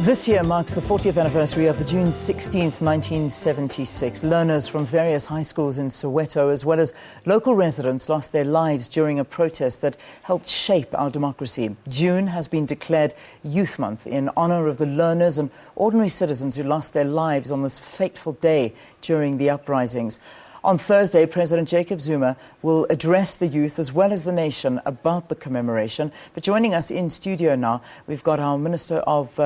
This year marks the 40th anniversary of the June 16th, 1976. Learners from various high schools in Soweto, as well as local residents, lost their lives during a protest that helped shape our democracy. June has been declared Youth Month in honor of the learners and ordinary citizens who lost their lives on this fateful day during the uprisings. On Thursday, President Jacob Zuma will address the youth as well as the nation about the commemoration. But joining us in studio now, we've got our Minister of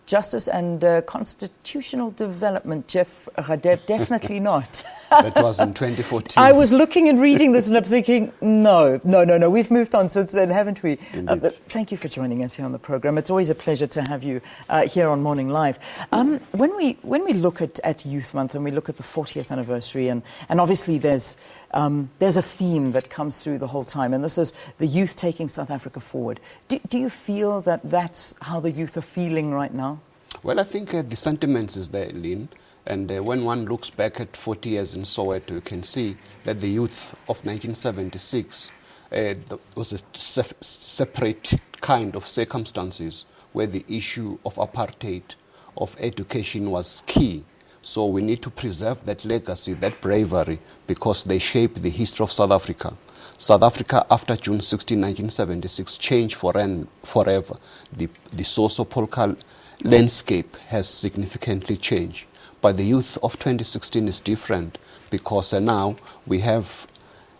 Justice and Constitutional Development, Jeff Radebe. Definitely not. That was in 2014. I was looking and reading this and I'm thinking, no. We've moved on since then, haven't we? Thank you for joining us here on the program. It's always a pleasure to have you here on Morning Live. When we look at Youth Month and we look at the 40th anniversary, and obviously there's a theme that comes through the whole time, and this is the youth taking South Africa forward. Do you feel that that's how the youth are feeling right now? Well, I think the sentiments is there, Lynn. And when one looks back at 40 years in Soweto, you can see that the youth of 1976 was a separate kind of circumstances where the issue of apartheid, of education was key. So we need to preserve that legacy, that bravery, because they shaped the history of South Africa. South Africa, after June 16, 1976, changed forever. The socio-political landscape has significantly changed. But the youth of 2016 is different because now we have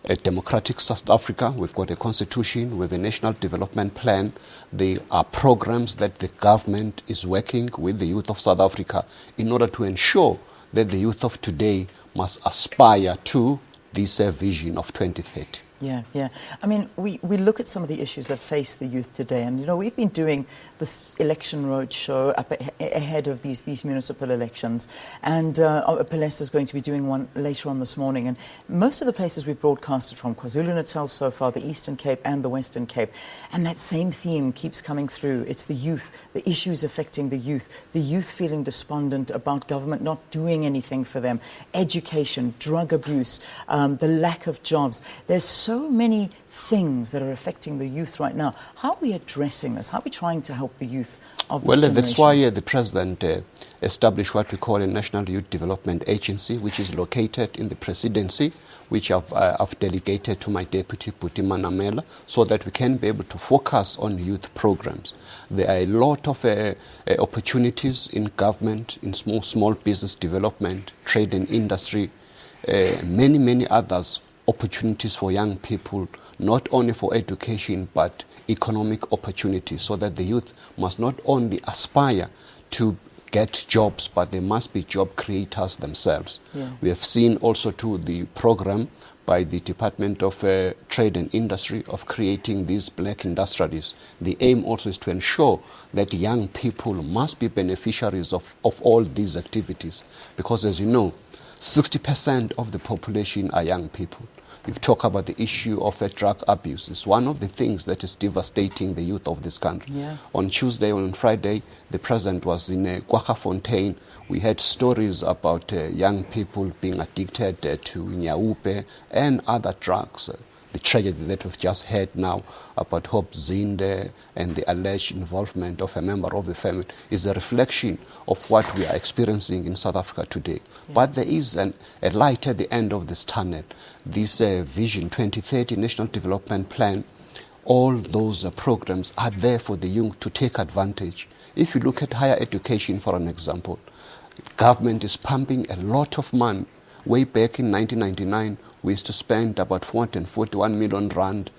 a democratic South Africa, we've got a constitution, we have a national development plan. There are programs that the government is working with the youth of South Africa in order to ensure that the youth of today must aspire to this vision of 2030. Yeah. I mean, we look at some of the issues that face the youth today, and we've been doing this election roadshow up ahead of these municipal elections, and Pelesa is going to be doing one later on this morning. And most of the places we've broadcasted from, KwaZulu-Natal so far, the Eastern Cape and the Western Cape, and that same theme keeps coming through. It's the youth, the issues affecting the youth feeling despondent about government not doing anything for them, education, drug abuse, the lack of jobs. There's so many things that are affecting the youth right now. How are we addressing this? How are we trying to help the youth of this generation? That's why the President established what we call a National Youth Development Agency, which is located in the Presidency, which I've delegated to my Deputy, Puti Manamela, so that we can be able to focus on youth programs. There are a lot of opportunities in government, in small business development, trade and industry, many others, opportunities for young people, not only for education but economic opportunities, so that the youth must not only aspire to get jobs, but they must be job creators themselves. Yeah. We have seen also too the program by the Department of Trade and Industry of creating these black industrialists. The aim also is to ensure that young people must be beneficiaries of all these activities, because as you know, 60% of the population are young people. We've talked about the issue of drug abuse. It's one of the things that is devastating the youth of this country. Yeah. On Tuesday and on Friday, the President was in Kwaggafontein. We had stories about young people being addicted to nyaupe and other drugs. The tragedy that we've just heard now about Hope Zinde and the alleged involvement of a member of the family is a reflection of what we are experiencing in South Africa today. Yeah. But there is a light at the end of this tunnel. This Vision 2030 National Development Plan, all those programs are there for the young to take advantage. If you look at higher education, for an example, government is pumping a lot of money. Way back in 1999, we used to spend about 441 million rand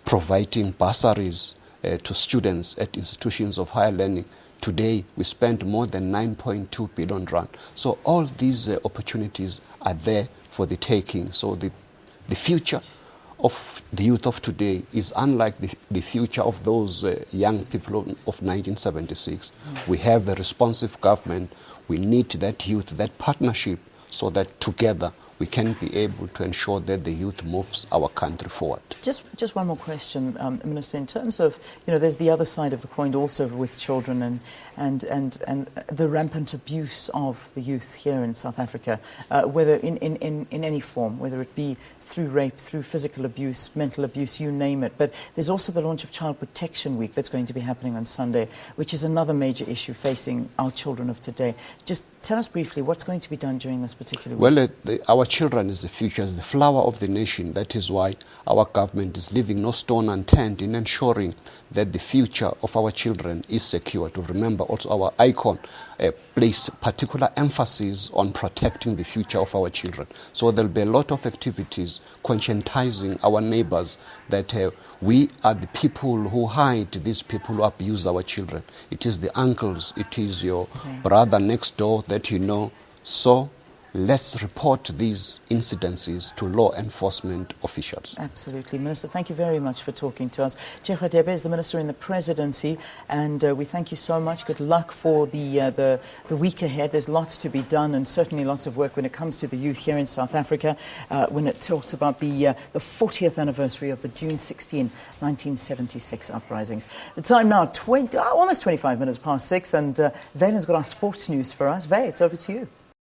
providing bursaries to students at institutions of higher learning. Today, we spend more than 9.2 billion rand. So all these opportunities are there for the taking. So the future of the youth of today is unlike the future of those young people of 1976. We have a responsive government. We need that youth, that partnership, so that together we can be able to ensure that the youth moves our country forward. Just one more question, Minister. In terms of, there's the other side of the coin also with children and the rampant abuse of the youth here in South Africa, whether in any form, whether it be through rape, through physical abuse, mental abuse, you name it. But there's also the launch of Child Protection Week that's going to be happening on Sunday, which is another major issue facing our children of today. Just tell us briefly what's going to be done during this particular week. Well, our children is the future, is the flower of the nation. That is why our government is leaving no stone unturned in ensuring that the future of our children is secure. To remember also our icon place particular emphasis on protecting the future of our children. So there'll be a lot of activities conscientizing our neighbors that we are the people who hide these people who abuse our children. It is the uncles, it is your brother next door that you know. So let's report these incidences to law enforcement officials. Absolutely. Minister, thank you very much for talking to us. Jacob Radebe is the Minister in the Presidency, and we thank you so much. Good luck for the week ahead. There's lots to be done, and certainly lots of work when it comes to the youth here in South Africa, when it talks about the 40th anniversary of the June 16, 1976 uprisings. The time now, almost 25 minutes past 6, and Vaylen's got our sports news for us. Vay, it's over to you.